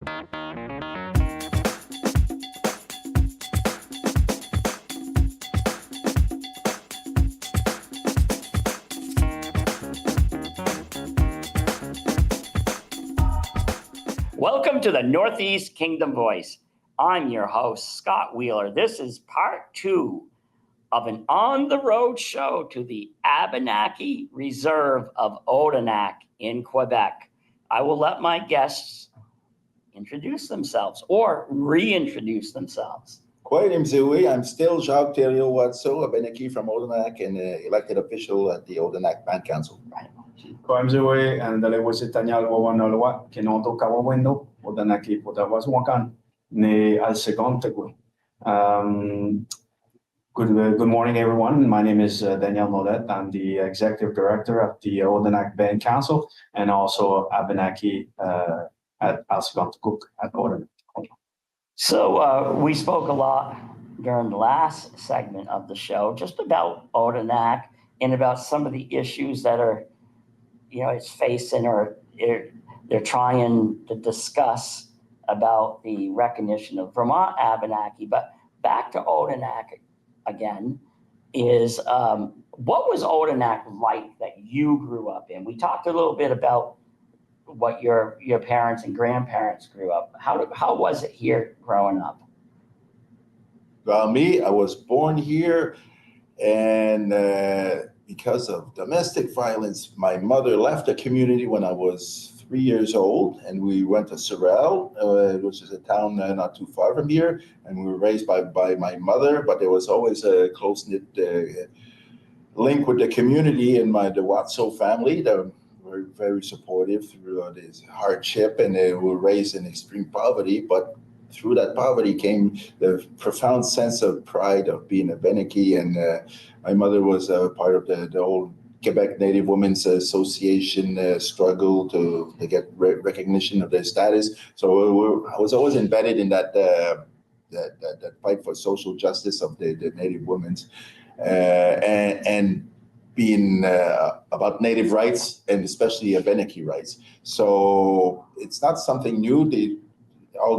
Welcome to the Northeast Kingdom Voice. I'm your host, Scott Wheeler. This is part 2 of an on-the-road show to the Abenaki Reserve of Odanak in Quebec. I will let my guests introduce themselves or reintroduce themselves. I'm still Jacques Thériault-Watso, a Abenaki from Odanak and elected official at the Odanak Band Council. Right. Koimzewe and the was Italian Wawanolwa, Kenoto Kawawendo, Odanaki Potavas Wakan, Ne Al Secontegui. Good morning, everyone. My name is Daniel Modet. I'm the executive director of the Odanak Band Council and also Abenaki at Al Secontegui at Odanak. So we spoke a lot during the last segment of the show just about Odanak and about some of the issues that are, it's facing or they're trying to discuss about the recognition of Vermont Abenaki. But back to Odanak again is what was Odanak like that you grew up in? We talked a little bit about what your parents and grandparents grew up. How was it here growing up? Well, I was born here, and because of domestic violence, my mother left the community when I was 3 years old, and we went to Sorel, which is a town not too far from here, and we were raised by my mother, but there was always a close-knit link with the community and the Watso family. They were very supportive through this hardship, and they were raised in extreme poverty, but through that poverty came the profound sense of pride of being a Abenaki, and my mother was part of the old Quebec Native Women's Association struggle to get recognition of their status. So I was always embedded in that fight for social justice of the Native women's and being about Native rights and especially Abenaki rights. So it's not something new. All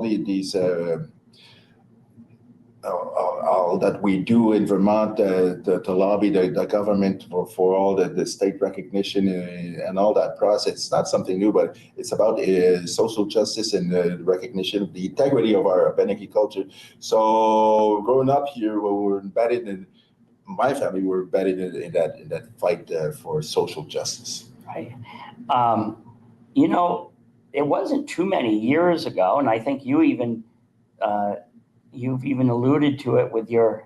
that we do in Vermont to lobby the government for all the state recognition and all that process. It's not something new, but it's about social justice and the recognition of the integrity of our Abenaki culture. So growing up here, we were embedded in my family. We were embedded in that fight for social justice. Right. It wasn't too many years ago, and I think you've even alluded to it with the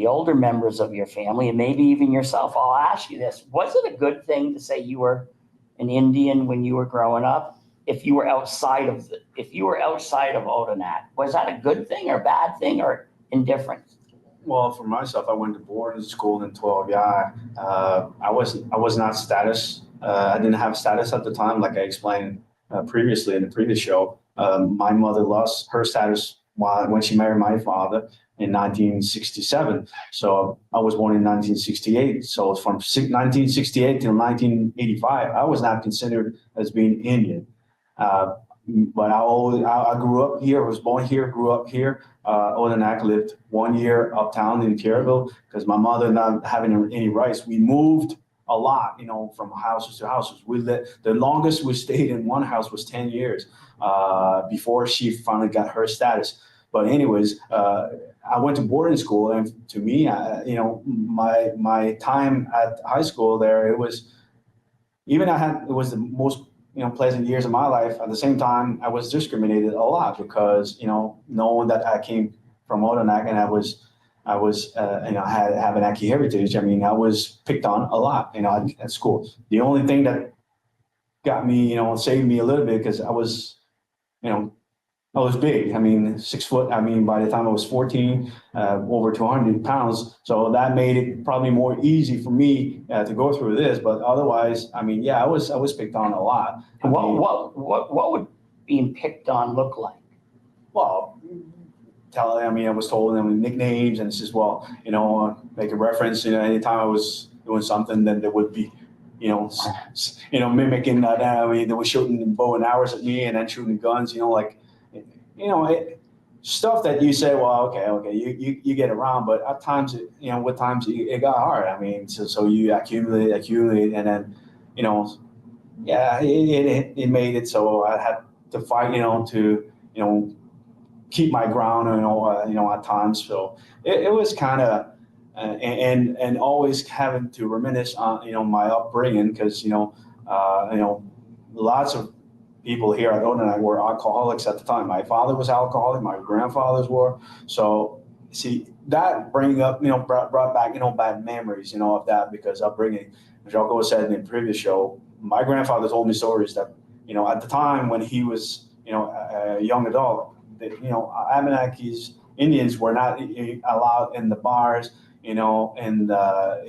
older members of your family, and maybe even yourself. I'll ask you this: was it a good thing to say you were an Indian when you were growing up? If you were outside of Odanak, was that a good thing or a bad thing or indifferent? Well, for myself, I went to boarding school in 12. Yeah, I was not status. I didn't have status at the time, like I explained previously in the previous show. My mother lost her status when she married my father in 1967. So I was born in 1968. So from 1968 till 1985, I was not considered as being Indian. But I grew up here. I was born here, grew up here. Odanak lived 1 year uptown in Pierreville because my mother not having any rights. We moved a lot, from houses to houses. The longest we stayed in one house was 10 years before she finally got her status. But anyways, I went to boarding school, and to me, my time at high school there, it was the most pleasant years of my life. At the same time, I was discriminated a lot because knowing that I came from Odanak and I had Abenaki heritage. I mean, I was picked on a lot, at school. The only thing that got me, saved me a little bit because I was big. I mean, 6 foot. I mean, by the time I was 14, over 200 pounds. So that made it probably more easy for me to go through this. But otherwise, I mean, yeah, I was picked on a lot. What would being picked on look like? Well, I was told them nicknames, and it's just, make a reference. Anytime I was doing something, then there would be mimicking that. I mean, they were shooting bow and arrows at me and then shooting guns, stuff that you say, well, okay, you get around, but at times, with times it got hard. I mean, so you accumulate, and then, yeah, it made it so I had to fight, to, keep my ground, at times. So it was kind of, and always having to reminisce on, my upbringing, because, lots of people here at Odanak were alcoholics at the time. My father was alcoholic, my grandfathers were. So see, that brought back, bad memories, of that, because upbringing, as Jocko said in the previous show, my grandfather told me stories that, at the time when he was, a young adult, that, Abenakis, Indians were not allowed in the bars, in the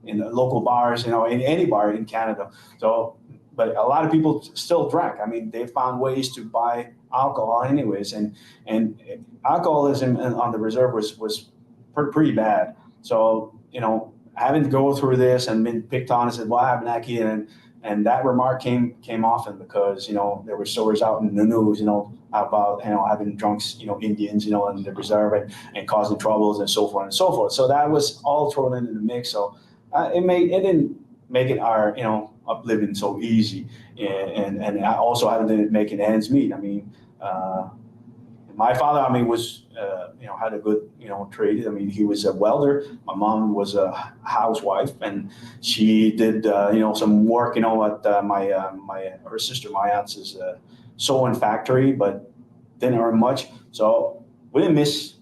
local bars, in any bar in Canada. So, but a lot of people still drank. I mean, they found ways to buy alcohol anyways, and alcoholism on the reserve was pretty bad. So, having to go through this and been picked on and said, well, Abenaki, and that remark came often, because, there were stories out in the news, about, having drunks, Indians, in the reserve, and causing troubles and so forth and so forth. So that was all thrown into the mix. So it didn't make it our, up living so easy, and I also having to make it ends meet. I mean, my father, I mean, was had a good trade. I mean, he was a welder. My mom was a housewife, and she did some work at her sister, my aunt's sewing factory, but didn't earn much. So we didn't miss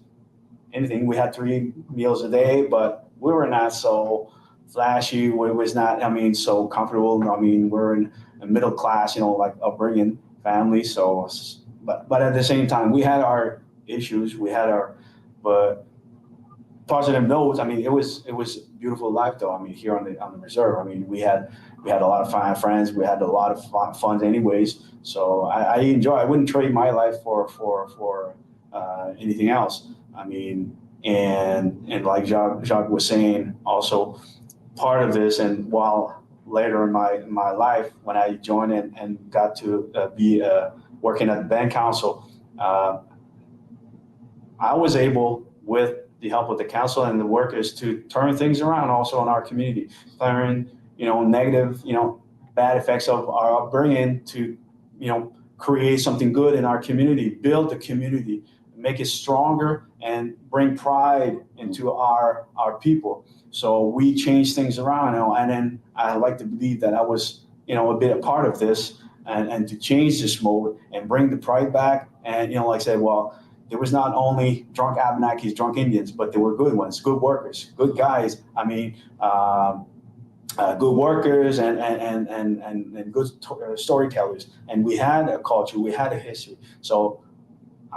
anything. We had 3 meals a day, but we were not so flashy. We was not, so comfortable. I mean, we're in a middle class, like upbringing family. So, but at the same time, we had our issues. But positive notes. I mean, it was beautiful life though. I mean, here on the reserve. I mean, we had a lot of fine friends. We had a lot of fun anyways. So I enjoy. I wouldn't trade my life for anything else. I mean, and like Jacques was saying, also part of this, and while later in my life, when I joined and got to be working at the band council, I was able, with the help of the council and the workers, to turn things around also in our community, turn negative, bad effects of our upbringing to, create something good in our community, build the community, make it stronger, and bring pride into our people. So we change things around, and then I like to believe that I was, a bit a part of this, and to change this mode and bring the pride back. And, like I said, well, there was not only drunk Abenakis, drunk Indians, but there were good ones, good workers, good guys. I mean, good workers and good storytellers. And we had a culture, we had a history. So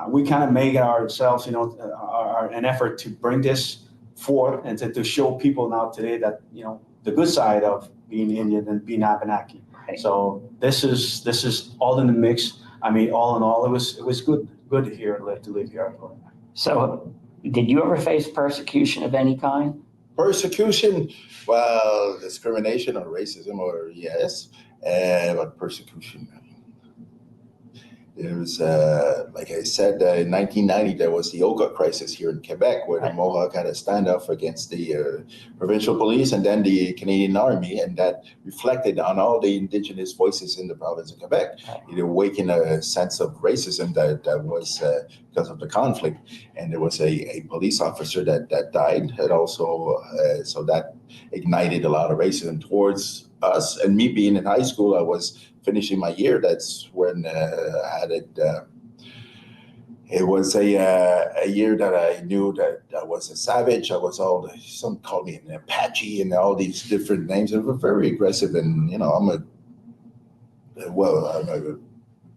we kind of made ourselves, an effort to bring this forth and to show people now today that, the good side of being Indian and being Abenaki. Right. So this is all in the mix. I mean, all in all, it was good to live here. So did you ever face persecution of any kind? Persecution, well, discrimination or racism, or yes, but persecution. There was, like I said, in 1990, there was the Oka crisis here in Quebec, where the Mohawk had a standoff against the provincial police and then the Canadian Army, and that reflected on all the Indigenous voices in the province of Quebec. It awakened a sense of racism that was because of the conflict, and there was a police officer that died, and also so that ignited a lot of racism towards us. And me being in high school, I was finishing my year. That's when I had it. It was a year that I knew that I was a savage. I was some called me an Apache and all these different names. They were very aggressive, and I'm a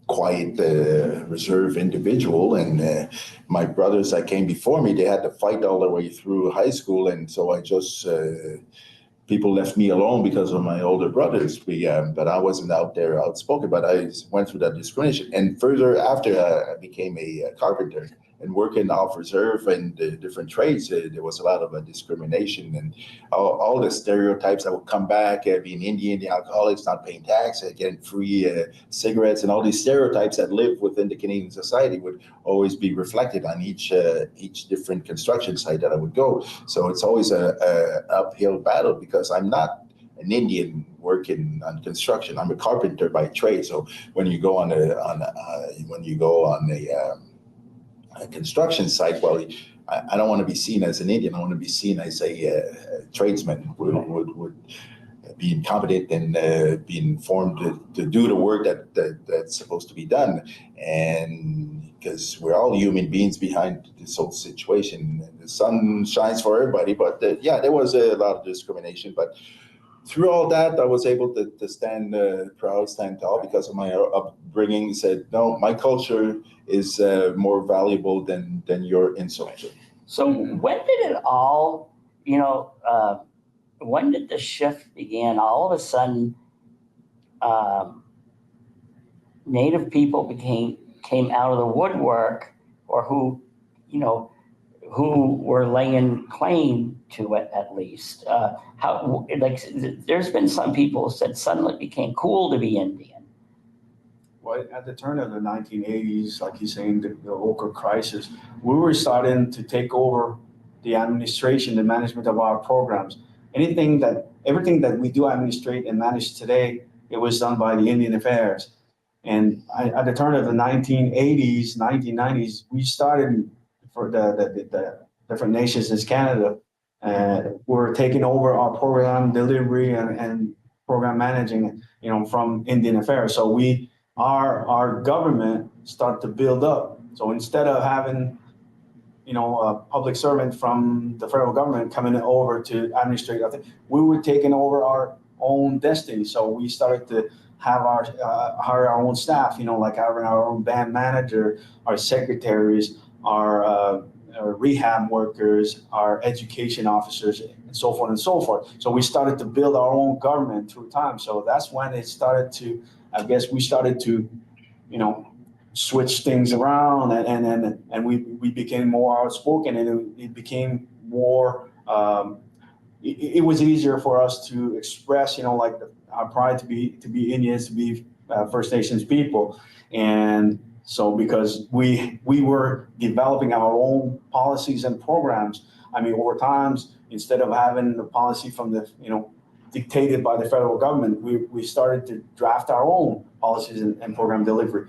quiet, reserved individual. And my brothers that came before me, they had to fight all the way through high school, and so I just. People left me alone because of my older brothers. But I wasn't out there outspoken, but I went through that discrimination. And further after, I became a carpenter. and working off reserve and the different trades, there was a lot of discrimination and all the stereotypes that would come back, being Indian, the alcoholics, not paying tax, getting free cigarettes, and all these stereotypes that live within the Canadian society would always be reflected on each different construction site that I would go. So it's always a uphill battle because I'm not an Indian working on construction. I'm a carpenter by trade. So when you go on a construction site, well, I don't want to be seen as an Indian. I want to be seen as a tradesman would be incompetent and be informed to do the work that's supposed to be done. And because we're all human beings behind this whole situation, the sun shines for everybody. But there was a lot of discrimination. But through all that, I was able to stand proud, stand tall because of my upbringing. Said, no, my culture is more valuable than your insult. So when did it all, when did the shift begin? All of a sudden, Native people came out of the woodwork, or who were laying claim to it at least. There's been some people who said suddenly it became cool to be Indian. Well, at the turn of the 1980s, like you're saying, the ochre crisis, we were starting to take over the administration, the management of our programs. Everything that we do administrate and manage today, it was done by the Indian Affairs. And at the turn of the 1980s, 1990s, we started for the different nations as Canada. We're taking over our program delivery and program managing, from Indian Affairs. So our government started to build up. So instead of having, a public servant from the federal government coming over to administrate, we were taking over our own destiny. So we started to have hire our own staff, like having our own band manager, our secretaries, our rehab workers, our education officers, and so forth and so forth. So we started to build our own government through time. So that's when it started to, we started to, switch things around, and we became more outspoken, and it became more. It was easier for us to express, our pride to be Indians, to be First Nations people, and so because we were developing our own policies and programs. Over times, instead of having the policy from the dictated by the federal government, we started to draft our own policies and program delivery.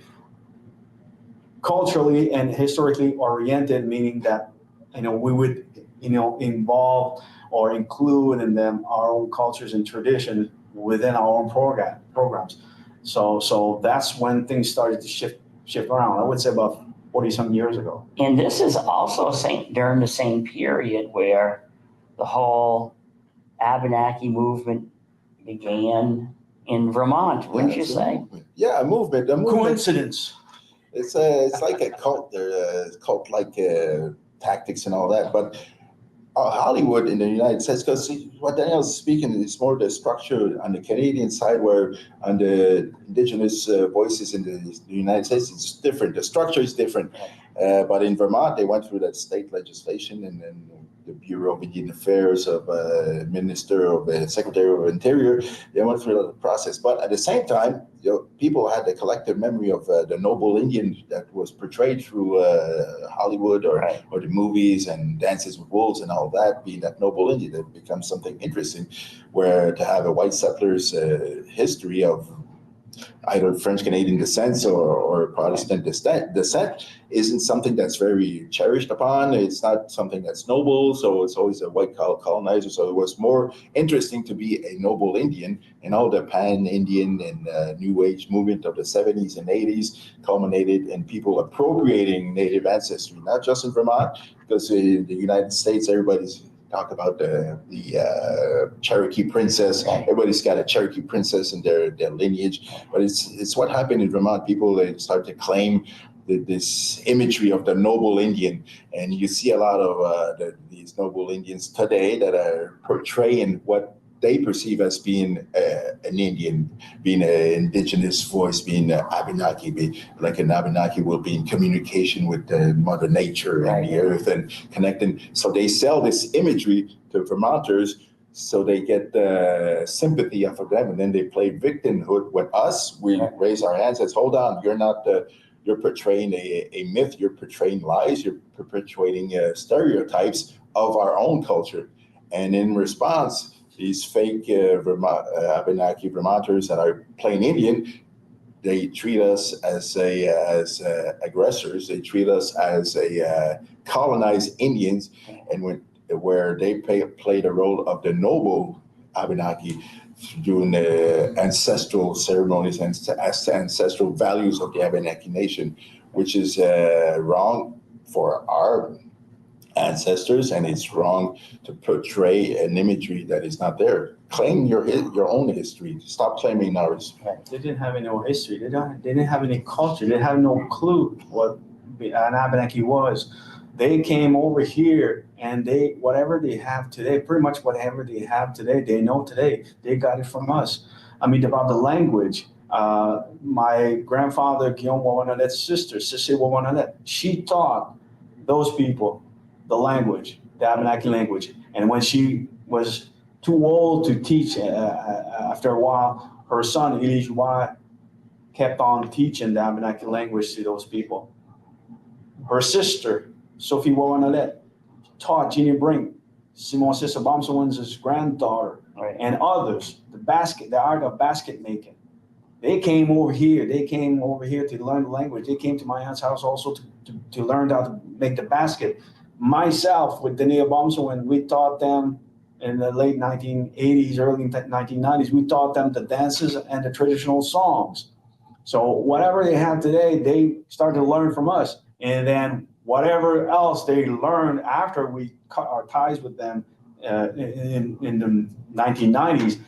Culturally and historically oriented, meaning that we would involve or include in them our own cultures and traditions within our own programs. So that's when things started to shift around. I would say about 40-some years ago. And this is also during the same period where the whole Abenaki movement began in Vermont, wouldn't you say? Yeah, a movement. Coincidence. It's like a cult. They're cult-like tactics and all that. But Hollywood in the United States, because what Daniel's speaking is more the structure on the Canadian side, where on the Indigenous voices in the United States, it's different. The structure is different. But in Vermont, they went through that state legislation, and then the Bureau of Indian Affairs, of Secretary of Interior, they went through the process. But at the same time, people had the collective memory of the noble Indian that was portrayed through Hollywood or the movies and Dances with Wolves and all that, being that noble Indian, that becomes something interesting, where to have a white settler's history of either French Canadian descent or Protestant descent isn't something that's very cherished upon. It's not something that's noble, so it's always a white colonizer. So it was more interesting to be a noble Indian, and all the pan-Indian and New Age movement of the 70s and 80s culminated in people appropriating Native ancestry, not just in Vermont, because in the United States, everybody's talk about the Cherokee princess. Everybody's got a Cherokee princess in their lineage, but it's what happened in Vermont. People, they start to claim this imagery of the noble Indian, and you see a lot of these noble Indians today that are portraying what they perceive as being an Indian, being an indigenous voice, being Abenaki, like an Abenaki will be in communication with Mother Nature and the earth and connecting. So they sell this imagery to Vermonters so they get sympathy off of them, and then they play victimhood with us. We raise our hands and says, hold on, you're not you're portraying a myth, you're portraying lies, you're perpetuating stereotypes of our own culture. And in response, these fake Abenaki Vermonters that are plain Indian, they treat us as aggressors. They treat us as colonized Indians, and where they play the role of the noble Abenaki doing the ancestral ceremonies and ancestral values of the Abenaki nation, which is wrong for our ancestors, and it's wrong to portray an imagery that is not there. Claim your own history. Stop claiming ours. They didn't have any history. They didn't have any culture. They had no clue what an Abenaki was. They came over here, and whatever they have today, pretty much whatever they have today, they know today. They got it from us. I mean, about the language. My grandfather, Guillaume Wawanadet's sister, Sissy Wawanadet, she taught those people the language, the Abenaki language. And when she was too old to teach, after a while, her son, Elijah, kept on teaching the Abenaki language to those people. Her sister, Sophie Wawanadet, taught Jeannie Brink, Simon Sissa Bomsawin's granddaughter, and others, the art of basket making. They came over here. They came over here to learn the language. They came to my aunt's house also to learn how to make the basket. Myself, with Dania Bomsawin, we taught them in the late 1980s, early 1990s, we taught them the dances and the traditional songs. So whatever they have today, they started to learn from us. And then whatever else they learned after we cut our ties with them in the 1990s,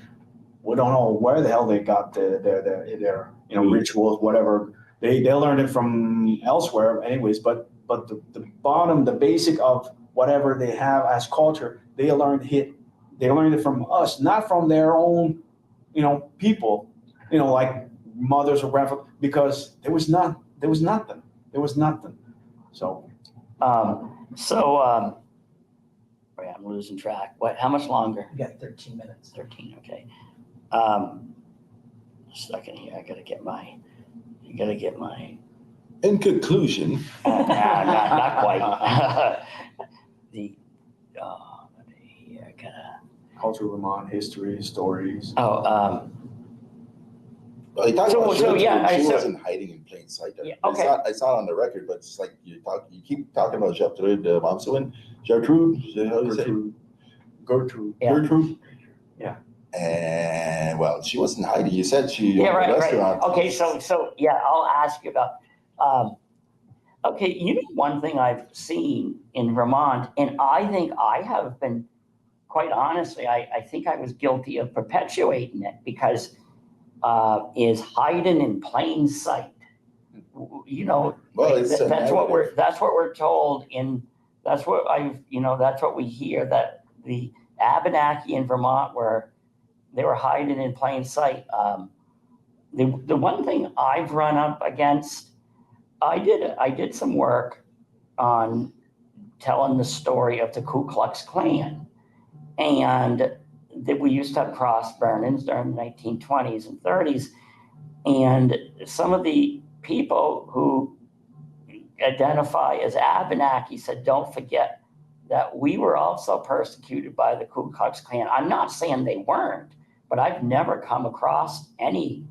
we don't know where the hell they got their rituals, whatever. They learned it from elsewhere anyways, but the bottom, the basic of whatever they have as culture, they learned it from us, not from their own, people, like mothers or grandfathers, because there was nothing. So, wait, I'm losing track. How much longer? You got 13 minutes. 13, okay. A second here, I gotta get my. In conclusion, not quite. Here, I gotta. culture, Vermont, history, stories. Oh, well, he talked about so, yeah, she so- wasn't hiding in plain sight. Yeah, okay. It's not on the record, but it's like you keep talking about Gertrude Bomsawin. Gertrude, how do you say? Gertrude. Yeah. Gertrude. Yeah. And well, she wasn't hiding. You said she yeah, owned right, a right. restaurant. Okay, so yeah, I'll ask you about. Okay, one thing I've seen in Vermont, and I think I have been, quite honestly, I think I was guilty of perpetuating it because is hiding in plain sight. Well, it's that's what we're told that's what we hear, that the Abenaki in Vermont they were hiding in plain sight. The one thing I've run up against, I did some work on telling the story of the Ku Klux Klan, and that we used to have cross burnings during the 1920s and 30s, and some of the people who identify as Abenaki said, don't forget that we were also persecuted by the Ku Klux Klan. I'm not saying they weren't, but I've never come across any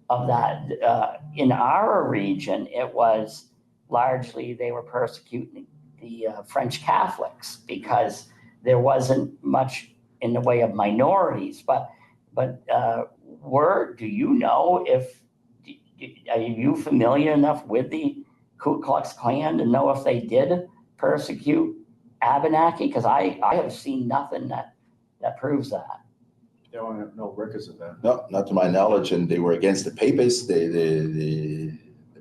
of that. In our region, it was largely they were persecuting the French Catholics because there wasn't much in the way of minorities. But do you know are you familiar enough with the Ku Klux Klan to know if they did persecute Abenaki? Because I have seen nothing that proves that. There are no records of that. No, not to my knowledge, and they were against the papists. The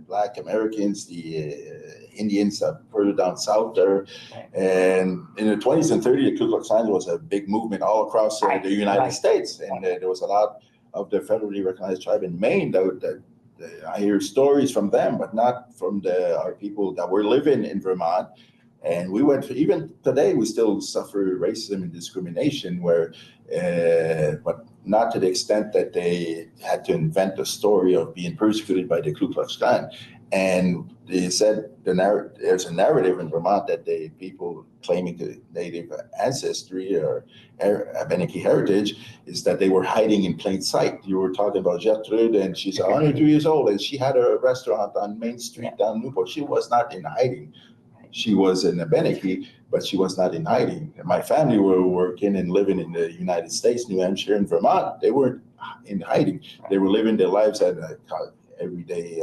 Black Americans, the Indians further down south there. And in the 20s and 30s, the Ku Klux Klan was a big movement all across the United States. And there was a lot of the federally recognized tribe in Maine that I hear stories from them, but not from our people that were living in Vermont. And we went, even today, we still suffer racism and discrimination but not to the extent that they had to invent a story of being persecuted by the Ku Klux Klan. And they said there's a narrative in Vermont that people claiming the Native ancestry or Abenaki heritage is that they were hiding in plain sight. You were talking about Gertrude, and she's 102 years old, and she had a restaurant on Main Street down Newport. She was not in hiding. She was an Abenaki, but she was not in hiding. My family were working and living in the United States, New Hampshire, and Vermont. They weren't in hiding. They were living their lives at a everyday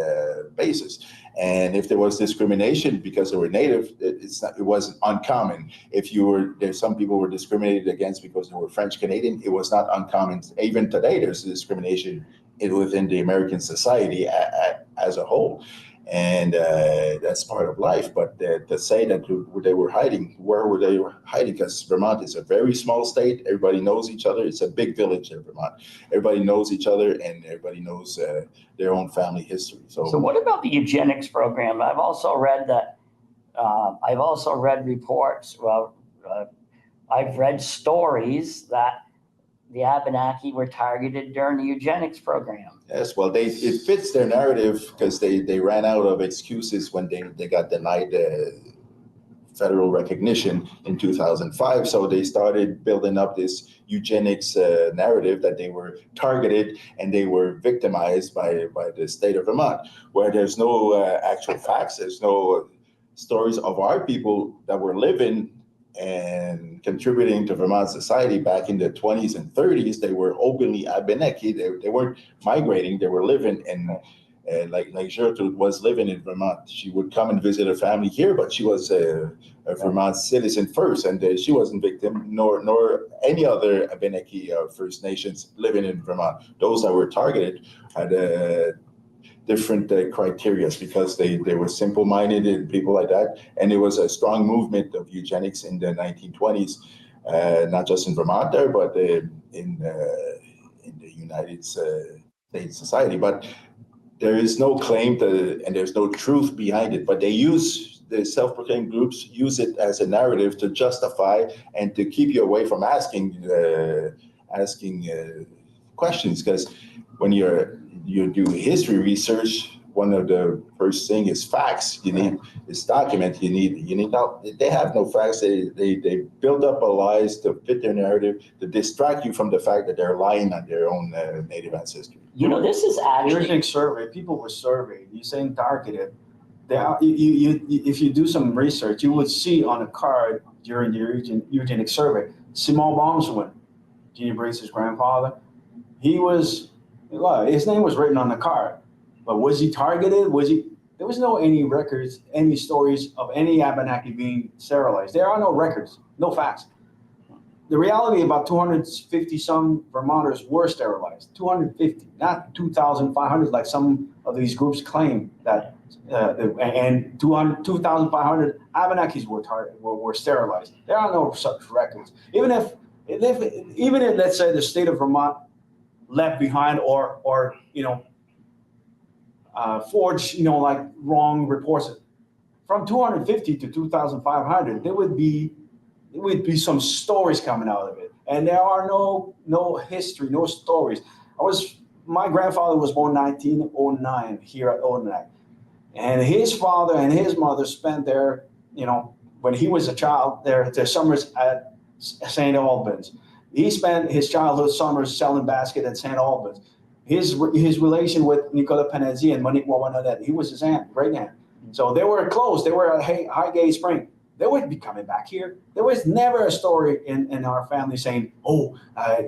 basis. And if there was discrimination because they were Native, it wasn't uncommon. There's some people were discriminated against because they were French Canadian. It was not uncommon. Even today, there's discrimination within the American society as a whole. And that's part of life. But to say that they were hiding, where were they hiding? Because Vermont is a very small state. Everybody knows each other. It's a big village in Vermont. Everybody knows each other, and everybody knows their own family history. So what about the eugenics program? I've also read that. I've also read reports. Well, I've read stories that the Abenaki were targeted during the eugenics program. Yes, well, it fits their narrative because they ran out of excuses when they got denied federal recognition in 2005. So they started building up this eugenics narrative that they were targeted and they were victimized by the state of Vermont, where there's no actual facts. There's no stories of our people that were living and contributing to Vermont society back in the 20s and 30s. They were openly Abenaki. They weren't migrating. They were living in, like Gertrude was living in Vermont. She would come and visit her family here, but she was a Vermont citizen first, and she wasn't victim, nor any other Abenaki First Nations living in Vermont. Those that were targeted had different criteria because they were simple-minded and people like that. And it was a strong movement of eugenics in the 1920s, not just in Vermont there, but in the United States society. But there is no claim and there's no truth behind it. But the self-proclaimed groups use it as a narrative to justify and to keep you away from asking questions. Because when you do history research, one of the first thing is facts. You need this document. You need not. They have no facts. They build up a lies to fit their narrative to distract you from the fact that they're lying on their own Native ancestry. This is actually Eugenic survey. People were surveyed. You're saying targeted. If you do some research, you would see on a card during the eugenic survey, Simon Baumswin, Jeannie Brace's grandfather. His name was written on the card, but was he targeted? There was any records, any stories of any Abenaki being sterilized. There are no records, no facts. The reality, about 250 some Vermonters were sterilized. 250, not 2,500 like some of these groups claim that. And 2,500 Abenakis were sterilized. There are no such records. Even if let's say the state of Vermont left behind or forged like wrong reports, from 250 to 2,500 there would be some stories coming out of it, and there are no history, no stories. My grandfather was born 1909 here at Odanak, and his father and his mother spent when he was a child their summers at St. Albans. He spent his childhood summers selling basket at St. Albans. His relation with Nicola Panezzi and Monique Wawanadet, he was his great aunt. So they were close. They were at Highgate Spring. They would be coming back here. There was never a story in our family saying,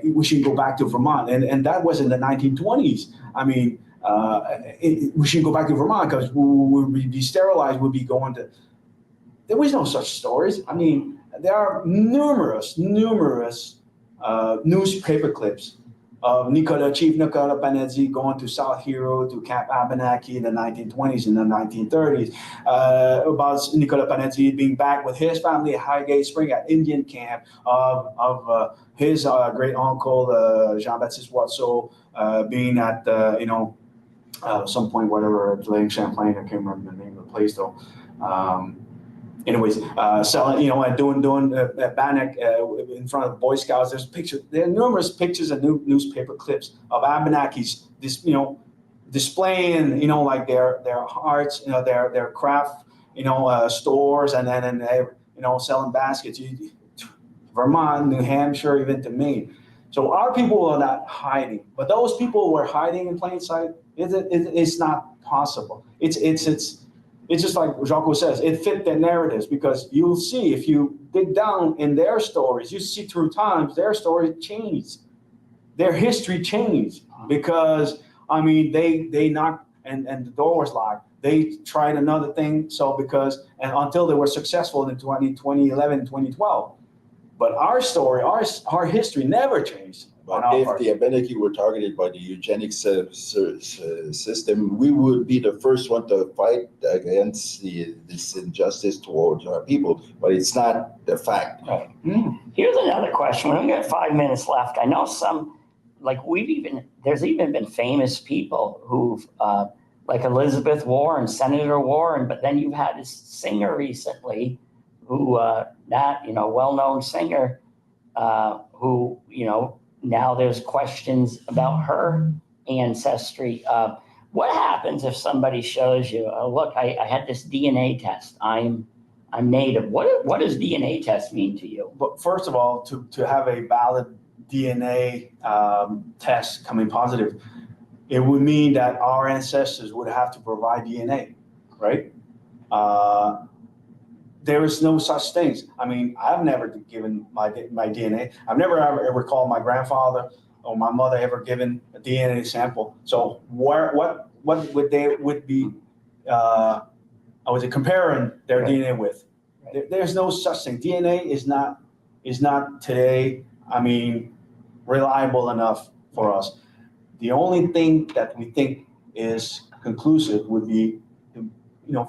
we should go back to Vermont. And that was in the 1920s. I mean, we should go back to Vermont because we would be sterilized, we'd be going to... There was no such stories. I mean, there are numerous newspaper clips of Chief Nicola Panizzi going to South Hero to Camp Abenaki in the 1920s and the 1930s, about Nicola Panizzi being back with his family at Highgate Spring at Indian Camp, of his great uncle Jean-Baptiste Watteau being at some point, whatever, Lake Champlain, I can't remember the name of the place though. Anyways, selling, and doing Bannock in front of Boy Scouts. There's pictures. There are numerous pictures and newspaper clips of Abenakis, displaying, like their arts, their craft, stores, and selling baskets. Vermont, New Hampshire, even to Maine. So our people are not hiding, but those people who are hiding in plain sight, it's not possible. It's just like Jocko says, it fit their narratives, because you'll see if you dig down in their stories, you see through times their story changed, their history changed, because they knocked and the door was locked. They tried another thing, and until they were successful in 2011, 2012. But our story, our history never changed. But if the Abenaki were targeted by the eugenics system, we would be the first one to fight against this injustice towards our people. But it's not the fact. Right. Here's another question. We only got 5 minutes left. I know there's even been famous people who've, like Elizabeth Warren, Senator Warren, but then you've had this singer recently who, well-known singer, who, now there's questions about her ancestry. What happens if somebody shows you, look, I had this DNA test. I'm native. What does DNA test mean to you? But first of all, to have a valid DNA test coming positive, it would mean that our ancestors would have to provide DNA, right? There is no such things. I've never given my DNA. I've never ever called my grandfather or my mother ever given a DNA sample. So what would they be? I was comparing their Right. DNA with. There's no such thing. DNA is not today. Reliable enough for us. The only thing that we think is conclusive would be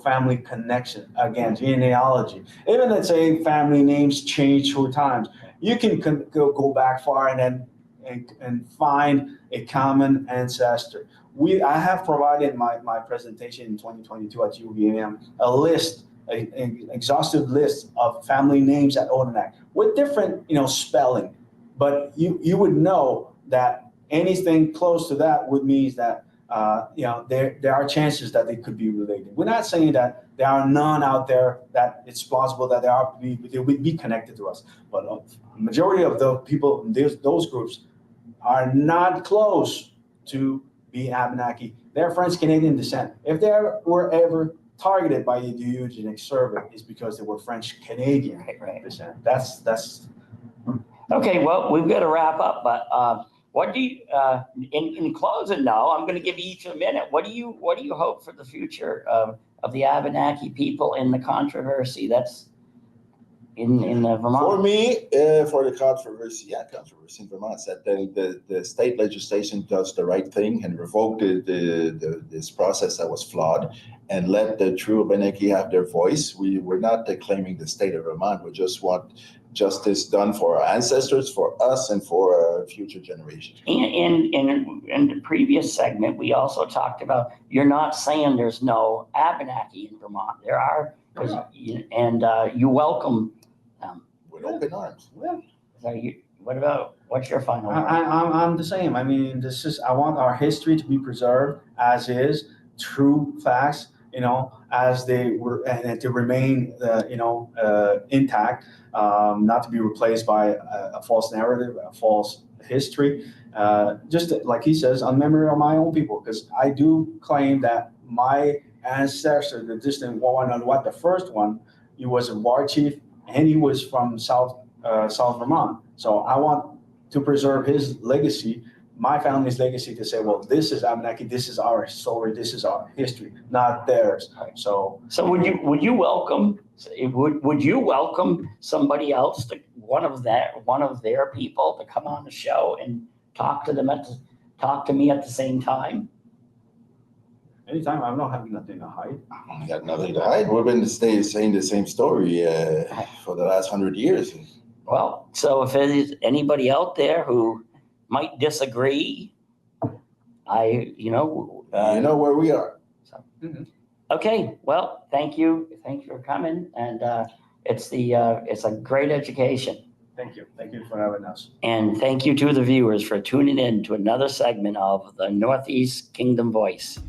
family connection. Again, genealogy. Even let's say family names change through times. You can go back far and find a common ancestor. I have provided my presentation in 2022 at UVM a list, an exhaustive list of family names at Odanak with different spelling, but you would know that anything close to that would mean that there are chances that they could be related. We're not saying that there are none out there that it's plausible that they would be connected to us, but the majority of the people in those groups are not close to being Abenaki. They're French Canadian descent. If they were ever targeted by the eugenics survey, it's because they were French Canadian descent. That's. Okay, well, we've got to wrap up, but what do you, in closing now, I'm going to give each a minute. What do you hope for the future of the Abenaki people in the controversy that's in Vermont? For me, for the controversy in Vermont, that the state legislation does the right thing and revoke this process that was flawed, and let the true Abenaki have their voice. We're not claiming the state of Vermont. We just want justice done for our ancestors, for us, and for our future generations. In the previous segment, we also talked about, you're not saying there's no Abenaki in Vermont. There are, you welcome them. With open arms. Well, what's your final word? I'm the same. I want our history to be preserved as is, true facts, as they were, and to remain, intact, not to be replaced by a false narrative, a false history. Just like he says, on memory of my own people, because I do claim that my ancestor, the distant one, the first one, he was a war chief, and he was from South Vermont. So I want to preserve his legacy, my family's legacy, to say, well, this is Abenaki, this is our story, this is our history, not theirs. So would you welcome somebody else, one of their people, to come on the show and talk to me at the same time? Anytime, I don't have nothing to hide. I got nothing to hide. We've been saying the same story for the last 100 years. Well, so if there's anybody out there who might disagree, You know where we are. Okay, well, thank you for coming, and it's a great education. Thank you. Thank you for having us. And thank you to the viewers for tuning in to another segment of the Northeast Kingdom Voice.